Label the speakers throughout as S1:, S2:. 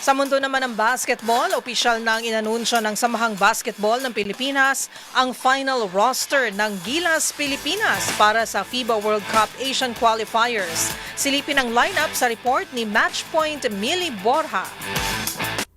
S1: Sa mundo naman ng basketball, opisyal nang inanunsyo ng Samahang Basketball ng Pilipinas ang final roster ng Gilas Pilipinas para sa FIBA World Cup Asian Qualifiers. Silipin ang lineup sa report ni Matchpoint Millie Borja.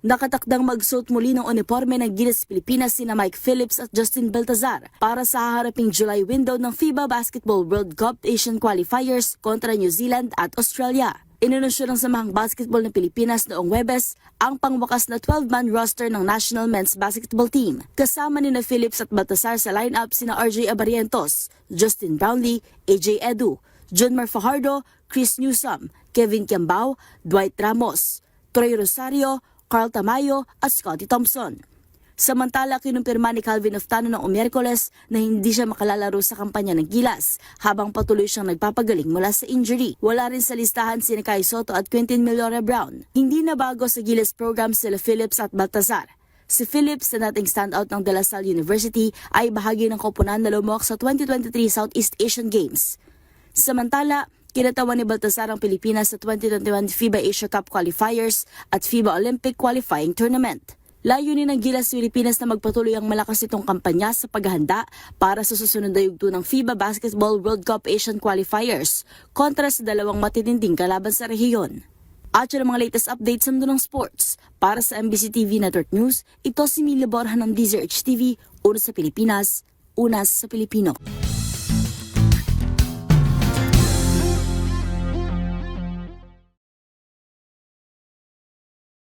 S2: Nakatakdang magsuot muli ng uniforme ng Gilas Pilipinas sina Mike Phillips at Justin Baltazar para sa haharaping July window ng FIBA Basketball World Cup Asian Qualifiers kontra New Zealand at Australia. Inanunsyo ng Samahang Basketball ng Pilipinas noong Huwebes ang pangwakas na 12-man roster ng National Men's Basketball Team. Kasama ni Phillips at Baltazar sa lineup sina RJ Abarientos, Justin Brownlee, AJ Edu, Junmar Fajardo, Chris Newsome, Kevin Kiambao, Dwight Ramos, Troy Rosario, Carl Tamayo at Scottie Thompson. Samantala, kinumpirma ni Calvin Oftano noong Miyerkules na hindi siya makalalaro sa kampanya ng Gilas habang patuloy siyang nagpapagaling mula sa injury. Wala rin sa listahan sina Kai Soto at Quintin Melora Brown. Hindi na bago sa Gilas program sila Phillips at Baltazar. Si Phillips na dating standout ng De La Salle University ay bahagi ng koponan na lumok sa 2023 Southeast Asian Games. Samantala, kinatawan ni Baltazar ang Pilipinas sa 2021 FIBA Asia Cup Qualifiers at FIBA Olympic Qualifying Tournament. Layunin ng Gilas Pilipinas na magpatuloy ang malakas itong kampanya sa paghahanda para sa susunod na yugto ng FIBA Basketball World Cup Asian Qualifiers kontra sa dalawang matitinding kalaban sa rehiyon. At yun ang mga latest updates sa mundo ng sports. Para sa MBC TV Network News, ito si Millie Borja ng DZRH TV, una sa Pilipinas, una sa Pilipino.